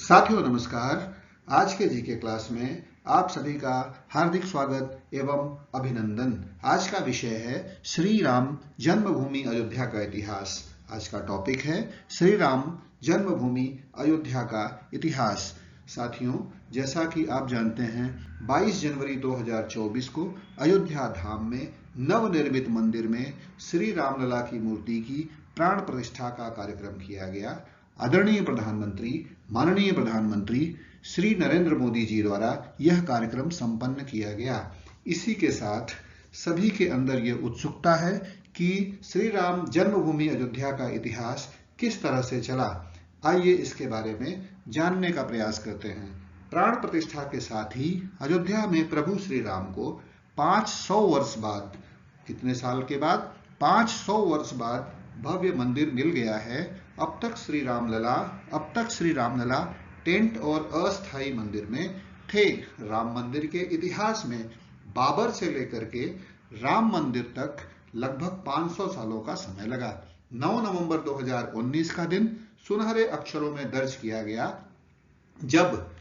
साथियों नमस्कार। आज के जीके क्लास में आप सभी का हार्दिक स्वागत एवं अभिनंदन। आज का विषय है श्री राम जन्मभूमि अयोध्या का इतिहास। आज का टॉपिक है श्री राम जन्मभूमि अयोध्या का इतिहास। साथियों, जैसा कि आप जानते हैं 22 जनवरी 2024 को अयोध्या धाम में नवनिर्मित मंदिर में श्री रामलला की मूर्ति की प्राण प्रतिष्ठा का कार्यक्रम किया गया। आदरणीय प्रधानमंत्री माननीय प्रधानमंत्री श्री नरेंद्र मोदी जी द्वारा यह कार्यक्रम संपन्न किया गया। इसी के साथ सभी के अंदर यह उत्सुकता है कि श्री राम जन्मभूमि अयोध्या का इतिहास किस तरह से चला। आइए इसके बारे में जानने का प्रयास करते हैं। प्राण प्रतिष्ठा के साथ ही अयोध्या में प्रभु श्री राम को 500 वर्ष बाद, कितने साल के बाद, 500 वर्ष बाद भव्य मंदिर मिल गया है। अब तक श्री रामलला टेंट और अस्थायी मंदिर में थे। राम मंदिर के इतिहास में बाबर से लेकर के राम मंदिर तक लगभग 500 सालों का समय लगा। 9 नवंबर 2019 का दिन सुनहरे अक्षरों में दर्ज किया गया जब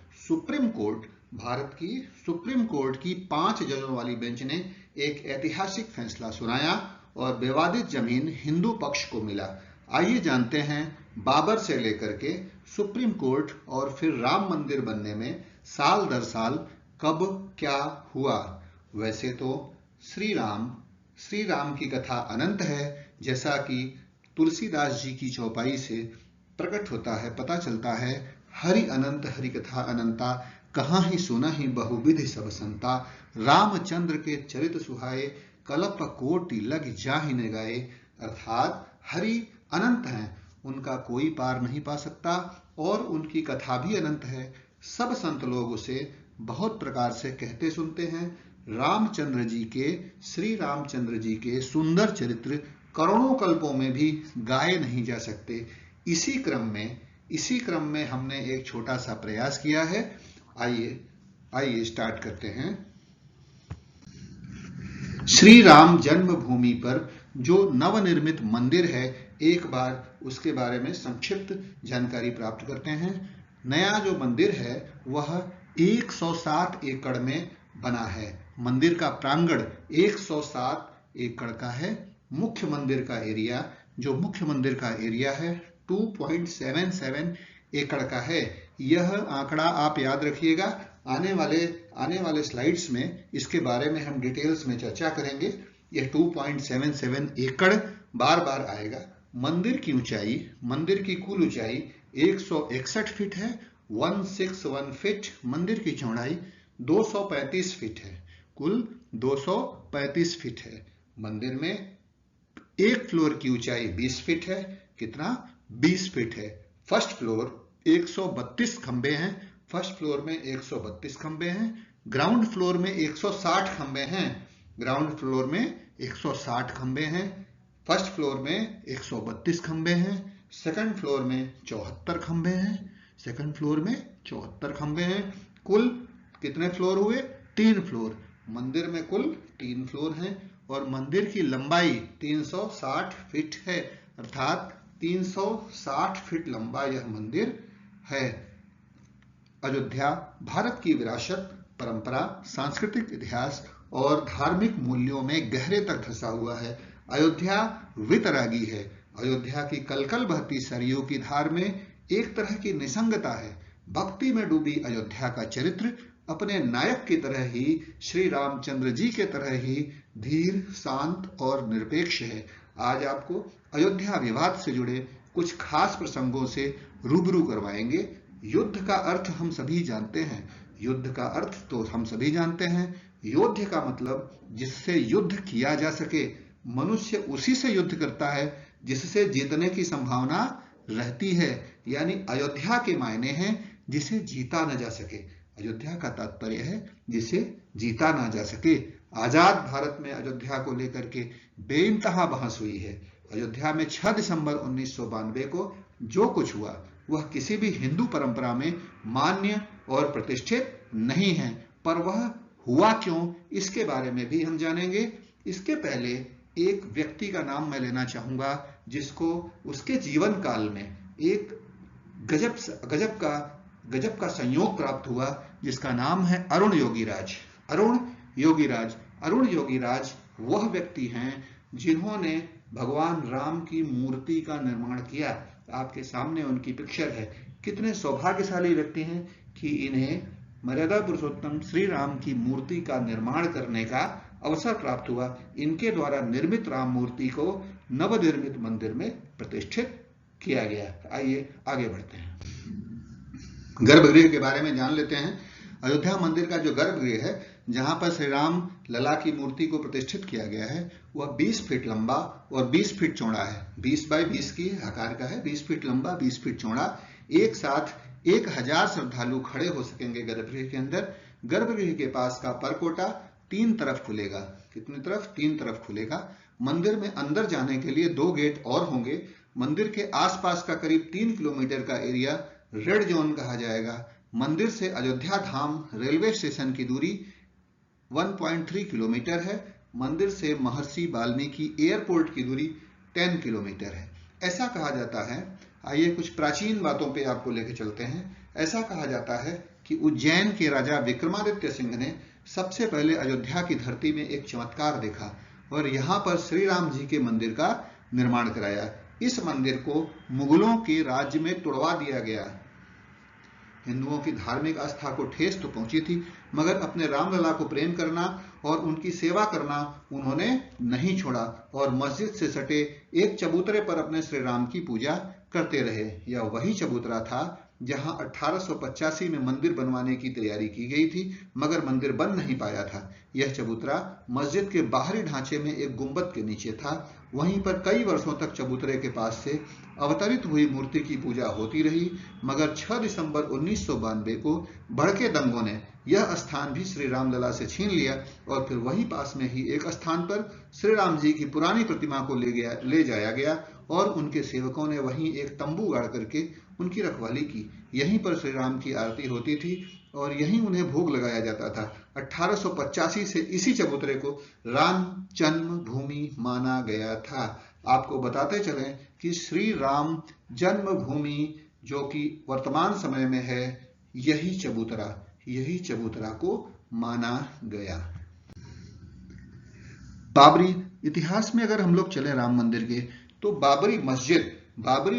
भारत की सुप्रीम कोर्ट की 5 जजों वाली बेंच ने एक ऐतिहासिक फैसला सुनाया और विवादित जमीन हिंदू पक्ष को मिला। आइए जानते हैं बाबर से लेकर के सुप्रीम कोर्ट और फिर राम मंदिर बनने में साल दर साल कब क्या हुआ। वैसे तो श्री राम की कथा अनंत है, जैसा कि तुलसीदास जी की चौपाई से प्रकट होता है, पता चलता है। हरि अनंत हरि कथा अनंता, कहाँ ही सुना ही बहुविधि सब संता। रामचंद्र के चरित सुहाए, कल्प कोटि लग जाहि न गाए। अर्थात हरि अनंत हैं, उनका कोई पार नहीं पा सकता और उनकी कथा भी अनंत है। सब संत लोग उसे बहुत प्रकार से कहते सुनते हैं। श्री रामचंद्र जी के सुंदर चरित्र करोड़ों कल्पों में भी गाए नहीं जा सकते। इसी क्रम में हमने एक छोटा सा प्रयास किया है। आइए स्टार्ट करते हैं। श्री राम जन्मभूमि पर जो नवनिर्मित मंदिर है, एक बार उसके बारे में संक्षिप्त जानकारी प्राप्त करते हैं। नया जो मंदिर है वह 107 एकड़ में बना है। मंदिर का प्रांगण 107 एकड़ का है। मुख्य मंदिर का एरिया है 2.77 एकड़ का है। यह आंकड़ा आप याद रखिएगा। आने वाले स्लाइड्स में इसके बारे में हम डिटेल्स में चर्चा करेंगे। यह 2.77 एकड़ बार बार आएगा। मंदिर की कुल ऊंचाई 161 फीट है, 161 फीट। मंदिर की चौड़ाई 235 फीट है, कुल 235 फीट है। मंदिर में एक फ्लोर की ऊंचाई 20 फीट है। कितना? 20 फीट है। फर्स्ट फ्लोर 132 खंबे हैं। फर्स्ट फ्लोर में 132 खंबे हैं। ग्राउंड फ्लोर में 160 खंबे हैं। ग्राउंड फ्लोर में 160 खंबे हैं। फर्स्ट फ्लोर में 132 खंबे हैं। सेकंड फ्लोर में 74 खंबे हैं। सेकंड फ्लोर में 74 खंबे हैं। कुल कितने फ्लोर हुए? 3 फ्लोर। मंदिर में कुल 3 फ्लोर हैं और मंदिर की लंबाई 360 फीट है। अर्थात 360 फीट लंबा यह मंदिर है। अयोध्या भारत की विरासत, परंपरा, सांस्कृतिक इतिहास और धार्मिक मूल्यों में गहरे तक धंसा हुआ है। अयोध्या वितरागी है। अयोध्या की कलकल बहती सरयू की धार में एक तरह की निसंगता है। भक्ति में डूबी अयोध्या का चरित्र अपने नायक की तरह ही, श्री रामचंद्र जी के तरह ही धीर, शांत और निरपेक्ष है। आज आपको अयोध्या विवाद से जुड़े कुछ खास प्रसंगों से रूबरू करवाएंगे। युद्ध का अर्थ हम सभी जानते हैं। योद्ध का मतलब जिससे युद्ध किया जा सके। मनुष्य उसी से युद्ध करता है जिससे जीतने की संभावना रहती है। यानी अयोध्या के मायने हैं जिसे जीता न जा सके। अयोध्या का तात्पर्य है जिसे जीता ना जा सके। आजाद भारत में अयोध्या को लेकर के बेइंतहा बहस हुई है। अयोध्या में 6 दिसंबर 1992 को जो कुछ हुआ वह किसी भी हिंदू परंपरा में मान्य और प्रतिष्ठित नहीं है, पर वह हुआ क्यों, इसके बारे में भी हम जानेंगे। इसके पहले एक व्यक्ति का नाम मैं लेना चाहूंगा जिसको उसके जीवन काल में एक गजब का गजब का संयोग प्राप्त हुआ जिसका नाम है अरुण योगीराज। अरुण योगीराज, अरुण योगीराज वह व्यक्ति हैं जिन्होंने भगवान राम की मूर्ति का निर्माण किया। आपके सामने उनकी पिक्चर है। कितने सौभाग्यशाली व्यक्ति हैं कि इन्हें मर्यादा पुरुषोत्तम श्री राम की मूर्ति का निर्माण करने का अवसर प्राप्त हुआ। इनके द्वारा निर्मित राम मूर्ति को नवनिर्मित मंदिर में प्रतिष्ठित किया गया। आइए आगे बढ़ते हैं, गर्भगृह के बारे में जान लेते हैं। अयोध्या मंदिर का जो गर्भगृह है, जहां पर श्री राम लला की मूर्ति को प्रतिष्ठित किया गया है, वह 20 फीट लंबा और 20 फीट चौड़ा है। 20 बाय 20 की आकार का है, 20 फीट लंबा, 20 फीट चौड़ा। एक साथ 1000 श्रद्धालु खड़े हो सकेंगे गर्भगृह के अंदर। गर्भगृह के पास का परकोटा 3 तरफ खुलेगा। कितनी तरफ? 3 तरफ खुलेगा। मंदिर में अंदर जाने के लिए 2 गेट और होंगे। मंदिर के आसपास का करीब 3 किलोमीटर का एरिया रेड जोन कहा जाएगा। मंदिर से अयोध्या धाम रेलवे स्टेशन की दूरी 1.3 किलोमीटर है। मंदिर से महर्षि वाल्मीकि एयरपोर्ट की दूरी 10 किलोमीटर है। ऐसा कहा जाता है, आइए कुछ प्राचीन बातों पे आपको लेके चलते हैं। ऐसा कहा जाता है कि उज्जैन के राजा विक्रमादित्य सिंह ने सबसे पहले अयोध्या की धरती में एक चमत्कार देखा और यहाँ पर श्री राम जी के मंदिर का निर्माण कराया। इस मंदिर को मुगलों के राज्य में तुड़वा दिया गया। हिंदुओं की धार्मिक आस्था को ठेस तो पहुंची थी, मगर अपने रामलला को प्रेम करना और उनकी सेवा करना उन्होंने नहीं छोड़ा और मस्जिद से सटे एक चबूतरे पर अपने श्री राम की पूजा करते रहे। यह वही चबूतरा था जहां 1885 में मंदिर बनवाने की तैयारी की गई थी, मगर मंदिर बन नहीं पाया था। यह चबूतरा मस्जिद के बाहरी ढांचे में एक गुंबद के नीचे था। वहीं पर कई वर्षों तक चबूतरे के पास से अवतरित हुई मूर्ति की पूजा होती रही, मगर 6 दिसंबर 1992 को भड़के दंगों ने यह स्थान भी श्री राम लला से छीन लिया और फिर वहीं पास में ही एक स्थान पर श्री राम जी की पुरानी प्रतिमा को ले जाया गया और उनके सेवकों ने वहीं एक तंबू गाड़ करके उनकी रखवाली की। यहीं पर श्री राम की आरती होती थी और यहीं उन्हें भोग लगाया जाता था। 1885 से इसी चबूतरे को राम जन्म भूमि माना गया था। आपको बताते चलें कि श्री राम जन्मभूमि जो कि वर्तमान समय में है, यही चबूतरा को माना गया। बाबरी इतिहास में अगर हम लोग चले राम मंदिर के, तो बाबरी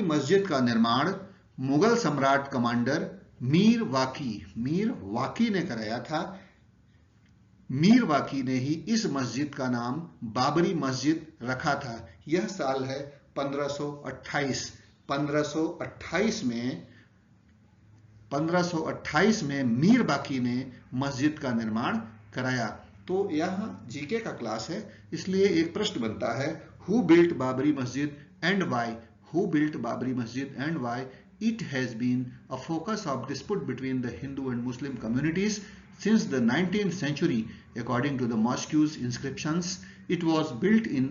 मस्जिद का निर्माण मुगल सम्राट कमांडर मीर वाकी ने कराया था। मीर वाकी ने ही इस मस्जिद का नाम बाबरी मस्जिद रखा था। यह साल है 1528। 1528 में मीर वाकी ने मस्जिद का निर्माण कराया। तो यह जीके का क्लास है, इसलिए एक प्रश्न बनता है, who built Babri Masjid and why? Who built Babri Masjid and why? It has been a focus of dispute between the Hindu and Muslim communities since the 19th century. According to the mosque's inscriptions, it was built in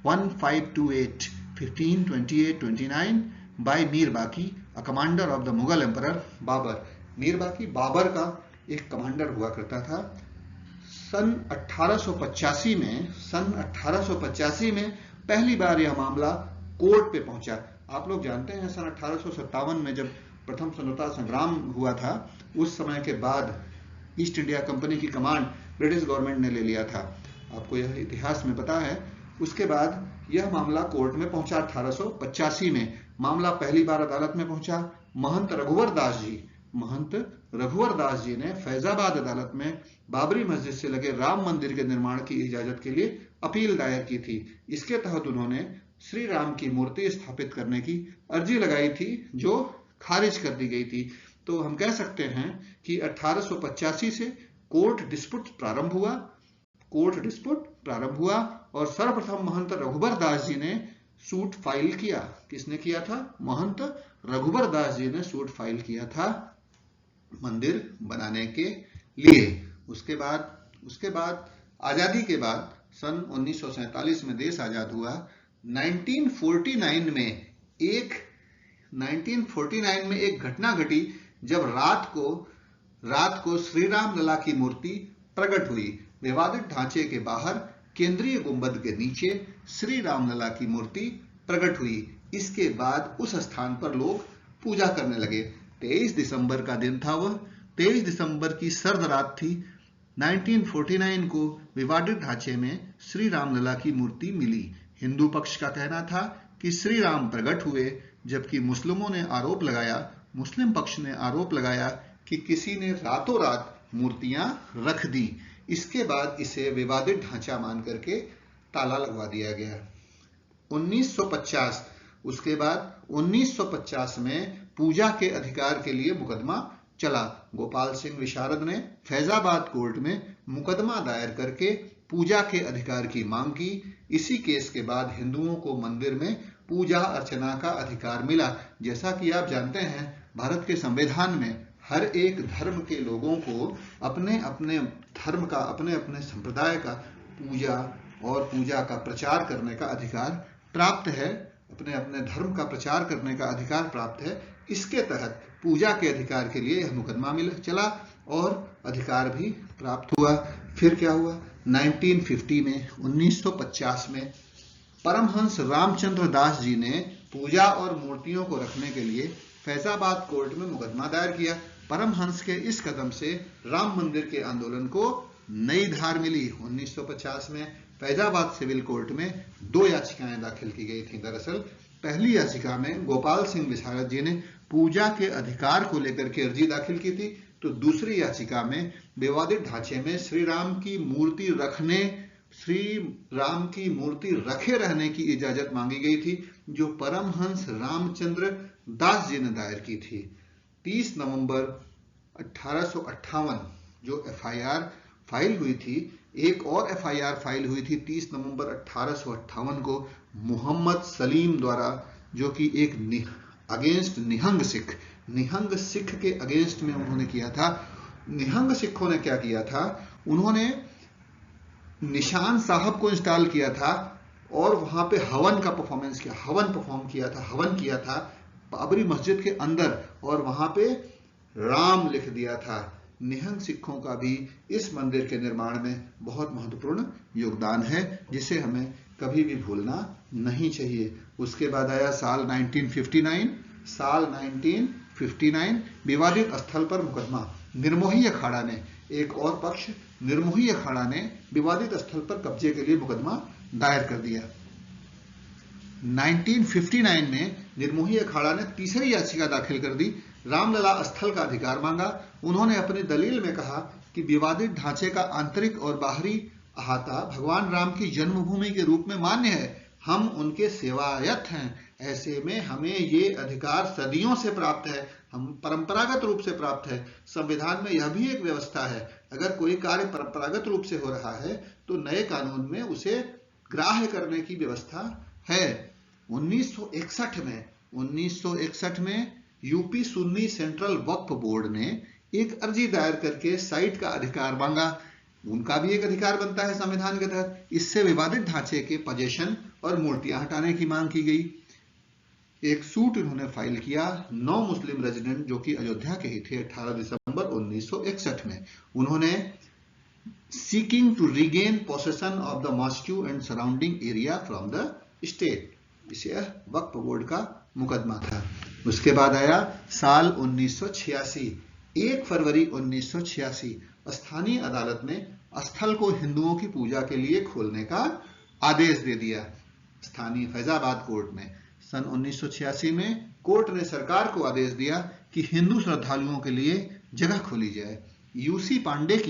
1528, 1528-29 by Mir Baqi, a commander of the Mughal Emperor Babur. Mir बाकी बाबर का एक commander हुआ करता था। सन 1885 में पहली बार यह मामला कोर्ट पे पहुंचा। आप लोग जानते हैं सन 1857 में जब प्रथम स्वतंत्रता संग्राम हुआ था, उस समय के बाद ईस्ट इंडिया कंपनी की कमांड ब्रिटिश गवर्नमेंट ने ले लिया था। आपको यह इतिहास में पता है। उसके बाद यह मामला कोर्ट में पहुंचा। 1885 में मामला पहली बार अदालत में पहुंचा। महंत रघुवर दास जी ने फैजाबाद अदालत में बाबरी मस्जिद से लगे राम मंदिर के निर्माण की इजाजत के लिए अपील दायर की थी। इसके तहत उन्होंने श्री राम की मूर्ति स्थापित करने की अर्जी लगाई थी, जो खारिज कर दी गई थी। तो हम कह सकते हैं कि 1885 से कोर्ट डिस्प्यूट प्रारंभ हुआ और सर्वप्रथम महंत रघुवर दास जी ने सूट फाइल किया। किसने किया था? महंत रघुवर दास जी ने सूट फाइल किया था मंदिर बनाने के लिए। उसके बाद आजादी के बाद सन 1947 में देश आजाद हुआ। 1949 में एक घटना घटी जब रात को श्री राम लला की मूर्ति प्रकट हुई। विवादित ढांचे के बाहर केंद्रीय गुंबद के नीचे श्री राम लला की मूर्ति प्रकट हुई। इसके बाद उस स्थान पर लोग पूजा करने लगे। 23 दिसंबर का दिन था वह। 23 दिसंबर की सर्द रात थी। 1949 को विवादित ढांचे में श्री रामलला की मूर्ति मिली। हिंदू पक्ष का कहना था कि श्री राम प्रकट हुए, जबकि मुस्लिम पक्ष ने आरोप लगाया कि किसी ने रातों रात मूर्तियां रख दी। इसके बाद इसे विवादित ढांचा मान करके ताला लगवा दिया गया। 1950 उसके बाद 1950 में पूजा के अधिकार के लिए मुकदमा चला। गोपाल सिंह विशारद ने फैजाबाद कोर्ट में मुकदमा दायर करके पूजा के अधिकार की मांग की। इसी केस के बाद हिंदुओं को मंदिर में पूजा अर्चना का अधिकार मिला। जैसा कि आप जानते हैं, भारत के संविधान में हर एक धर्म के लोगों को अपने अपने धर्म का, अपने अपने संप्रदाय का पूजा और पूजा का प्रचार करने का अधिकार प्राप्त है। अपने अपने धर्म का प्रचार करने का अधिकार प्राप्त है। इसके तहत पूजा के अधिकार के लिए यह मुकदमा चला और अधिकार भी प्राप्त हुआ। फिर क्या हुआ? 1950 में परमहंस रामचंद्र दास जी ने पूजा और मूर्तियों को रखने के लिए फैजाबाद कोर्ट में मुकदमा दायर किया। परमहंस के इस कदम से राम मंदिर के आंदोलन को नई धार मिली। 1950 में फैजाबाद सिविल कोर्ट में 2 याचिकाएं दाखिल की गई थी। दरअसल पहली याचिका में गोपाल सिंह विशारद जी ने पूजा के अधिकार को लेकर के अर्जी दाखिल की थी, तो दूसरी याचिका में विवादित ढांचे में श्री राम की मूर्ति रखे रहने की इजाजत मांगी गई थी, जो परमहंस रामचंद्र दास जी ने दायर की थी। 30 नवंबर 1858 जो FIR फाइल हुई थी, एक और FIR फाइल हुई थी 30 नवंबर 1858 को मोहम्मद सलीम द्वारा, जो कि एक अगेंस्ट निहंग सिख के अगेंस्ट में उन्होंने किया था। निहंग सिखों ने क्या किया था? उन्होंने निशान साहब को इंस्टॉल किया था और वहां पे हवन किया था बाबरी मस्जिद के अंदर, और वहां पे राम लिख दिया था। निहंग सिखों का भी इस मंदिर के निर्माण में बहुत महत्वपूर्ण योगदान है, जिसे हमें कभी भी भूलना नहीं चाहिए। उसके बाद आया साल 1959 विवादित स्थल पर मुकदमा। निर्मोही अखाड़ा ने, एक और पक्ष निर्मोही अखाड़ा ने विवादित स्थल पर कब्जे के लिए मुकदमा दायर कर दिया। 1959 में निर्मोही अखाड़ा ने तीसरी याचिका दाखिल कर दी। रामलला स्थल का अधिकार मांगा। उन्होंने अपनी दलील में कहा कि विवादित ढांचे का आंतरिक और बाहरी अहाता भगवान राम की जन्मभूमि के रूप में मान्य है। हम उनके सेवायत हैं। ऐसे में हमें ये अधिकार सदियों से प्राप्त है, हम परंपरागत रूप से प्राप्त है। संविधान में यह भी एक व्यवस्था है, अगर कोई कार्य परंपरागत रूप से हो रहा है तो नए कानून में उसे ग्राह्य करने की व्यवस्था है। 1961 में यूपी सुन्नी सेंट्रल वक्फ बोर्ड ने एक अर्जी दायर करके साइट का अधिकार मांगा। उनका भी एक अधिकार बनता है संविधान के तहत। इससे विवादित ढांचे के पोजीशन और मूर्तियां हटाने की मांग की गई। एक सूट उन्होंने फाइल किया 9 मुस्लिम रेजिडेंट जो कि अयोध्या के ही थे 18 दिसंबर 1961 में। उन्होंने seeking to regain possession of the mosque and surrounding area from the state, इसे वक्फ बोर्ड का मुकदमा था। उसके बाद आया साल 1986। 1 फरवरी 1986 स्थानीय अदालत ने स्थल को हिंदुओं की पूजा के लिए खोलने का आदेश दे दिया। स्थानीय फैजाबाद कोर्ट में सन 1986 में कोर्ट ने सरकार को आदेश दिया कि हिंदू श्रद्धालुओं के लिए जगह खोली जाए। यूसी पांडे जी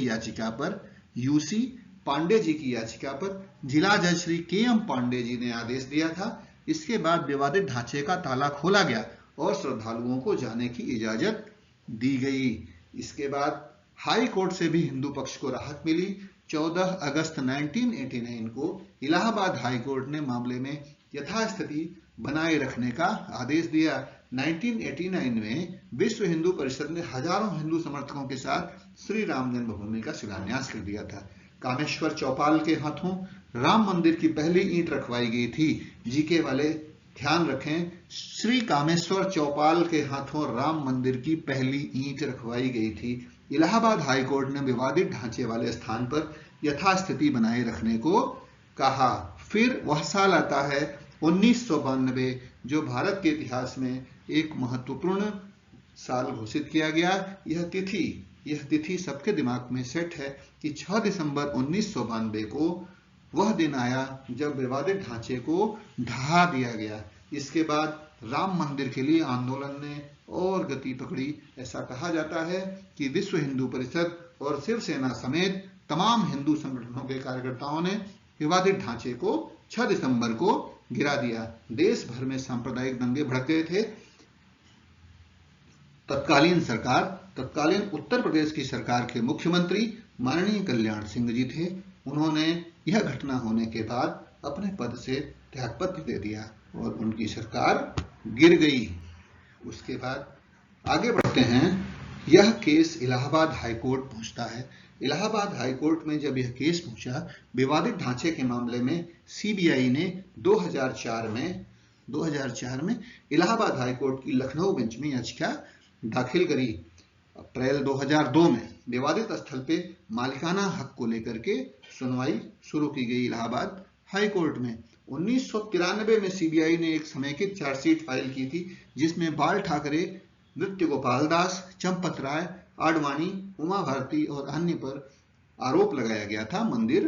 की याचिका पर जिला जज श्री KM पांडे जी ने आदेश दिया था। इसके बाद विवादित ढांचे का ताला खोला गया और श्रद्धालुओं को जाने की इजाजत दी गई। इसके बाद हाई कोर्ट से भी हिंदू पक्ष को राहत मिली। 14 अगस्त 1989 को इलाहाबाद हाई कोर्ट ने मामले में यथास्थिति बनाए रखने का आदेश दिया। 1989 में विश्व हिंदू परिषद ने हजारों हिंदू समर्थकों के साथ श्री राम जन्मभूमि का शिलान्यास कर दिया था। कामेश्वर चौपाल के हाथों राम मंदिर की पहली ईंट रखवाई गई थी। जीके वाले ध्यान रखें, श्री कामेश्वर चौपाल के हाथों राम मंदिर की पहली ईंट रखवाई गई थी। इलाहाबाद हाई कोर्ट ने विवादित ढांचे वाले स्थान पर यथास्थिति बनाए रखने को कहा। फिर वह साल आता है 1992, जो भारत के इतिहास में एक महत्वपूर्ण साल घोषित किया गया। यह तिथि सबके दिमाग में सेट है कि 6 दिसंबर 1992 को वह दिन आया जब विवादित ढांचे को ढहा दिया गया। इसके बाद राम मंदिर के लिए आंदोलन ने और गति पकड़ी। ऐसा कहा जाता है कि विश्व हिंदू परिषद और शिवसेना समेत तमाम हिंदू संगठनों के कार्यकर्ताओं ने विवादित ढांचे को 6 दिसंबर को गिरा दिया। देश भर में सांप्रदायिक दंगे भड़क गए थे। तत्कालीन उत्तर प्रदेश की सरकार के मुख्यमंत्री माननीय कल्याण सिंह जी थे। उन्होंने यह घटना होने के बाद अपने पद से त्यागपत्र दे दिया और उनकी सरकार गिर गई। उसके बाद आगे बढ़ते हैं। यह केस इलाहाबाद हाईकोर्ट पहुंचता है। इलाहाबाद हाईकोर्ट में जब यह केस पहुंचा, विवादित ढांचे के मामले में सीबीआई ने 2004 में इलाहाबाद हाईकोर्ट की लखनऊ बेंच में याचिका दाखिल करी। अप्रैल 2002 में विवादित स्थल पे मालिकाना हक को लेकर के सुनवाई शुरू की गई इलाहाबाद हाईकोर्ट में। 1993 में सीबीआई ने एक समेकित चार्जशीट फाइल की थी, जिसमें बाल ठाकरे, नृत्य गोपाल दास, चंपत राय, आडवाणी, उमा भारती और अन्य पर आरोप लगाया गया था मंदिर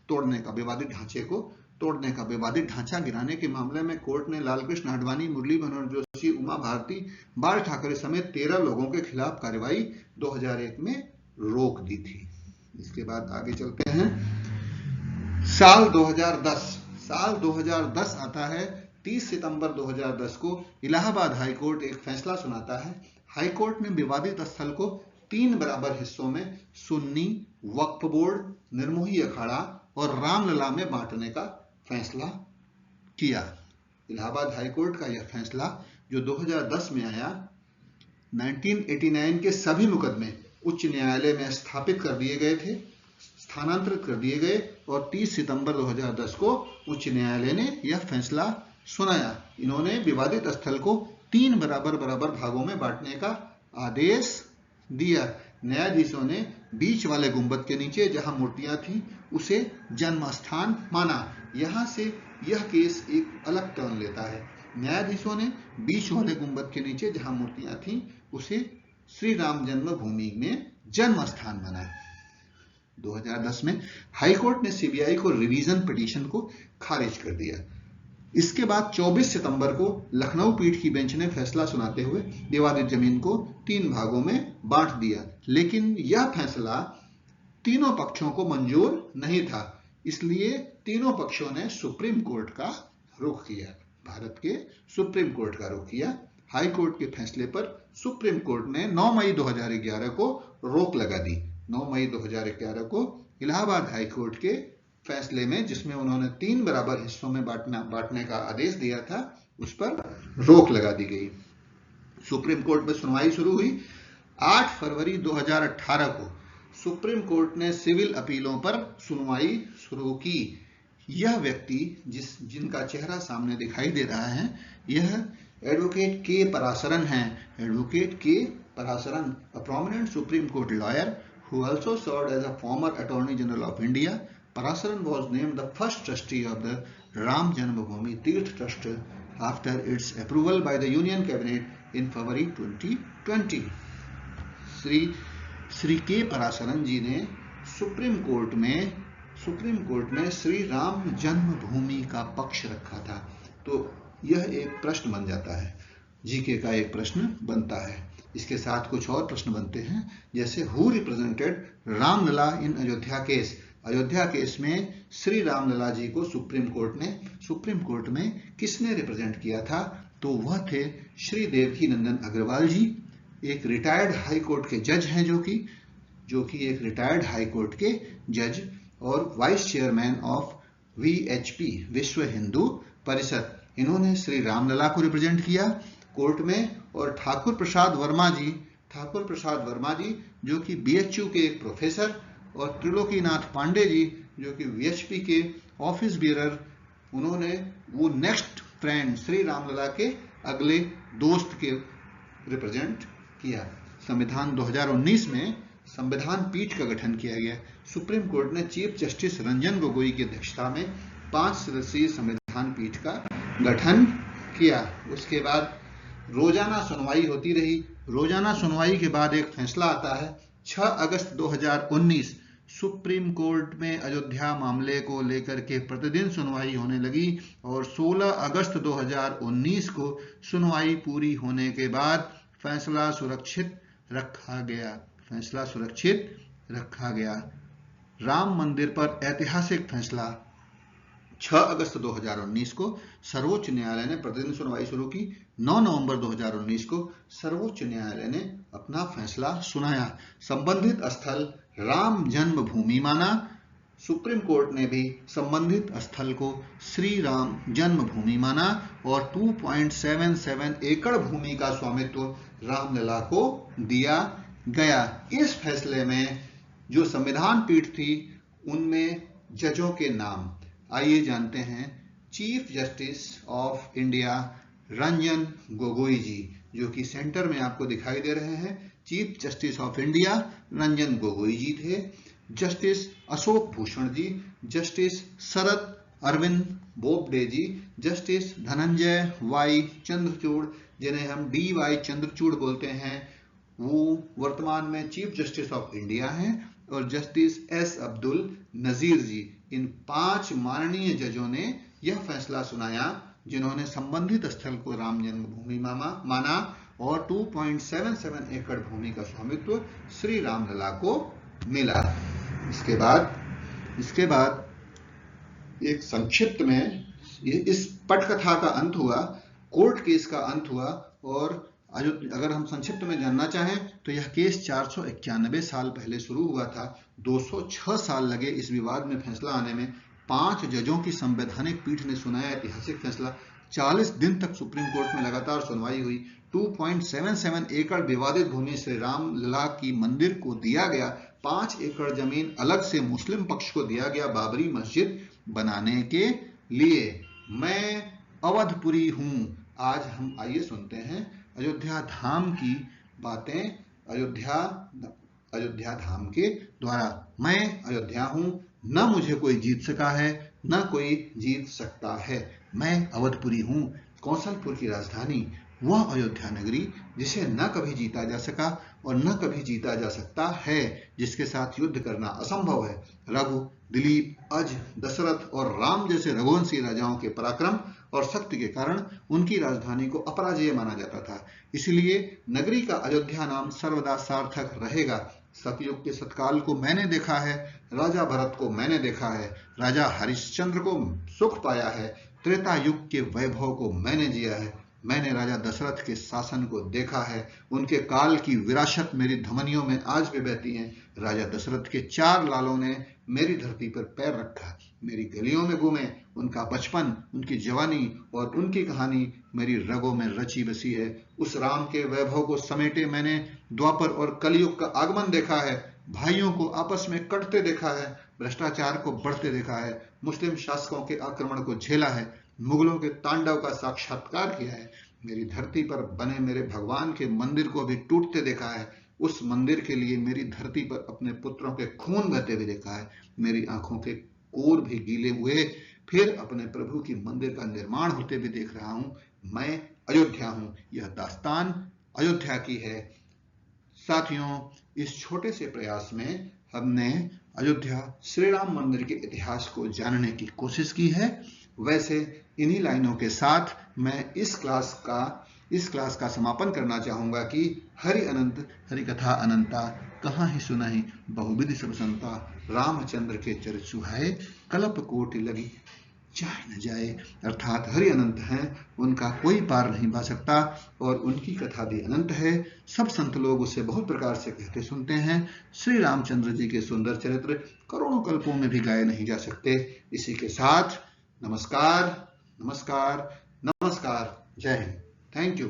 तोड़ने का, विवादित ढांचे को तोड़ने का। विवादित ढांचा गिराने के मामले में कोर्ट ने लालकृष्ण आडवाणी, मुरली मनोहर जोशी, उमा भारती, बाल ठाकरे समेत 13 लोगों के खिलाफ कार्रवाई 2001 में रोक दी थी। इसके बाद आगे चलते हैं। साल 2010 आता है। 30 सितंबर 2010 को इलाहाबाद हाईकोर्ट एक फैसला सुनाता है। हाईकोर्ट ने विवादित स्थल को 3 बराबर हिस्सों में सुन्नी, वक्फ बोर्ड, निर्मोही अखाड़ा और रामलला में बांटने का फैसला किया। इलाहाबाद हाईकोर्ट का यह फैसला जो 2010 में आया, 1989 के सभी मुकदमे उच्च न्यायालय में स्थानांतरित कर दिए गए और 30 सितंबर 2010 को उच्च न्यायालय ने यह फैसला सुनाया। इन्होंने विवादित स्थल को 3 बराबर भागों में बांटने का आदेश दिया। न्यायाधीशों ने बीच वाले गुंबद के नीचे जहां मूर्तियां थी उसे जन्म स्थान माना। यहां से यह केस एक अलग टर्न लेता है। न्यायाधीशों ने बीच वाले गुंबद के नीचे जहां मूर्तियां थी उसे श्री राम जन्मभूमि में जन्म स्थान माना। 2010 में हाईकोर्ट ने सीबीआई को रिवीजन पिटीशन को खारिज कर दिया। इसके बाद 24 सितंबर को लखनऊ पीठ की बेंच ने फैसला सुनाते हुए विवादित जमीन को 3 भागों में बांट दिया, लेकिन यह फैसला तीनों पक्षों को मंजूर नहीं था। इसलिए तीनों पक्षों ने सुप्रीम कोर्ट का रुख किया, भारत के सुप्रीम कोर्ट का रुख किया। हाई कोर्ट के फैसले पर सुप्रीम कोर्ट ने 9 मई 2011 को रोक लगा दी। 9 मई 2011 को इलाहाबाद हाई कोर्ट के फैसले में, जिसमें उन्होंने 3 बराबर हिस्सों में बांटने का आदेश दिया था, उस पर रोक लगा दी गई। सुप्रीम कोर्ट में सुनवाई शुरू हुई। 8 फरवरी 2018 को सुप्रीम कोर्ट ने सिविल अपीलों पर सुनवाई शुरू की। यह व्यक्ति जिनका चेहरा सामने दिखाई दे रहा है, यह एडवोकेट के पराशरन हैं। एडवोकेट के पराशरन, a prominent Supreme Court lawyer who also served as a former Attorney General of India. Parasaran was named the first trustee of the Ram Janmabhoomi Tirth Trust after its approval by the Union Cabinet in February 2020. Shri के पराशरन जी ने supreme court में श्री राम जन्मभूमि का पक्ष रखा था। तो यह एक प्रश्न बन जाता है, जीके का एक प्रश्न बनता है। इसके साथ कुछ और प्रश्न बनते हैं, जैसे who represented Ramlalla in Ayodhya case. Ayodhya case में श्री रामलला जी को सुप्रीम कोर्ट में किसने रिप्रेजेंट किया था? तो वह थे श्री देवकी नंदन अग्रवाल जी, एक रिटायर्ड हाई कोर्ट के जज हैं, जो कि एक रिटायर्ड हाई कोर्ट के जज और वाइस चेयरमैन ऑफ VHP, विश्व हिंदू परिषद। इन्होंने श्री रामलला को रिप्रेजेंट किया कोर्ट में। और ठाकुर प्रसाद वर्मा जी जो कि BHU के एक प्रोफेसर, और त्रिलोकीनाथ पांडे जी जो कि VHP के ऑफिस बियरर, उन्होंने वो नेक्स्ट फ्रेंड श्री रामलला के अगले दोस्त के रिप्रेजेंट किया। संविधान 2019 में संविधान पीठ का गठन किया गया। सुप्रीम कोर्ट ने चीफ जस्टिस रंजन गोगोई की अध्यक्षता में 5 सदस्यीय संविधान पीठ का गठन किया। उसके बाद रोजाना सुनवाई होती रही। रोजाना सुनवाई के बाद एक फैसला आता है। 6 अगस्त 2019 सुप्रीम कोर्ट में अयोध्या मामले को लेकर के प्रतिदिन सुनवाई होने लगी और 16 अगस्त 2019 को सुनवाई पूरी होने के बाद फैसला सुरक्षित रखा गया। राम मंदिर पर ऐतिहासिक फैसला। 6 अगस्त 2019 को सर्वोच्च न्यायालय ने प्रतिदिन सुनवाई शुरू की। 9 नवंबर 2019 को सर्वोच्च न्यायालय ने अपना फैसला सुनाया। संबंधित स्थल राम जन्मभूमि माना। सुप्रीम कोर्ट ने भी संबंधित स्थल को श्री राम जन्मभूमि माना और 2.77 एकड़ भूमि का स्वामित्व रामलला को दिया गया। इस फैसले में जो संविधान पीठ थी उनमें जजों के नाम आइए जानते हैं। Chief justice of India Ranjan Gogoi ji, जो कि सेंटर में आपको दिखाई दे रहे हैं। Chief justice of India Ranjan Gogoi ji थे। Justice Ashok Bhushan ji, justice Sharad Arvind Bobde ji, justice Dhananjaya Y Chandrachud, जिन्हें हम DY चंद्रचूड़ बोलते हैं, वो वर्तमान में चीफ जस्टिस ऑफ इंडिया हैं। और जस्टिस S अब्दुल नजीर जी, इन 5 माननीय जजों ने यह फैसला सुनाया, जिन्होंने संबंधित स्थल को राम जन्मभूमि माना और 2.77 एकड़ भूमि का स्वामित्व श्री रामलला को मिला। इसके बाद एक संक्षिप्त में इस पटकथा का अंत हुआ, कोर्ट केस का अंत हुआ। और अगर हम संक्षिप्त में जानना चाहें तो यह केस 491 साल पहले शुरू हुआ था। 206 साल लगे इस विवाद में फैसला आने में। 5 जजों की संवैधानिक पीठ ने सुनाया ऐतिहासिक फैसला। 40 दिन तक सुप्रीम कोर्ट में लगातार सुनवाई हुई। 2.77 एकड़ विवादित भूमि श्री रामलला की मंदिर को दिया गया। 5 एकड़ जमीन अलग से मुस्लिम पक्ष को दिया गया बाबरी मस्जिद बनाने के लिए। मैं अवधपुरी हूं। आज हम आइए सुनते हैं अयोध्या धाम की बातें अयोध्या धाम के द्वारा। मैं अयोध्या हूं, न मुझे कोई जीत सका है, न कोई जीत सकता है। मैं अवधपुरी हूं, कौशलपुर की राजधानी, वह अयोध्या नगरी जिसे न कभी जीता जा सका और न कभी जीता जा सकता है, जिसके साथ युद्ध करना असंभव है। रघु, दिलीप, अज, दशरथ और राम जैसे रघुवंशी राजाओं के पराक्रम और शक्ति के कारण उनकी राजधानी को अपराजेय माना जाता था। इसलिए नगरी का अयोध्या नाम सर्वदा सार्थक रहेगा। सतयुग के सतकाल को मैंने देखा है, राजा भरत को मैंने देखा है, राजा हरिश्चंद्र को सुख पाया है, त्रेता युग के वैभव को मैंने जिया है। मैंने राजा दशरथ के शासन को देखा है, उनके काल की विरासत मेरी धमनियों में आज भी बहती है। राजा दशरथ के 4 लालों ने मेरी धरती पर पैर रखा, मेरी गलियों में घूमे। उनका बचपन, उनकी जवानी और उनकी कहानी मेरी रगों में रची बसी है। उस राम के वैभव को समेटे मैंने द्वापर और कलयुग का आगमन देखा है, भाइयों को आपस में कटते देखा है, भ्रष्टाचार को बढ़ते देखा है, मुस्लिम शासकों के आक्रमण को झेला है, मुगलों के तांडव का साक्षात्कार किया है। मेरी धरती पर बने मेरे भगवान के मंदिर को भी टूटते देखा है। उस मंदिर के लिए मेरी धरती पर अपने पुत्रों के खून बहते हुए देखा है। मेरी आंखों के कोर भी गीले हुए फिर अपने प्रभु की मंदिर का निर्माण होते भी देख रहा हूं। मैं अयोध्या हूं। यह दास्तान अयोध्या की है। साथियों, इस छोटे से प्रयास में हमने अयोध्या श्री राम मंदिर के इतिहास को जानने की कोशिश की है। वैसे इन्हीं लाइनों के साथ मैं इस क्लास का समापन करना चाहूंगा कि हरि अनंत हरि कथा अनंता, कहाँ ही सुनाई बहुविधि सब संता, रामचंद्र के चरित सुहाए, कल्प कोटि लगी जाए न जाए। अर्थात हरि अनंत हैं, उनका कोई पार नहीं पा सकता और उनकी कथा भी अनंत है। सब संत लोग उसे बहुत प्रकार से कहते सुनते हैं। श्री रामचंद्र जी के सुंदर चरित्र करोड़ों कल्पों में भी गाए नहीं जा सकते। इसी के साथ नमस्कार, नमस्कार, नमस्कार। जय हिंद। Thank you.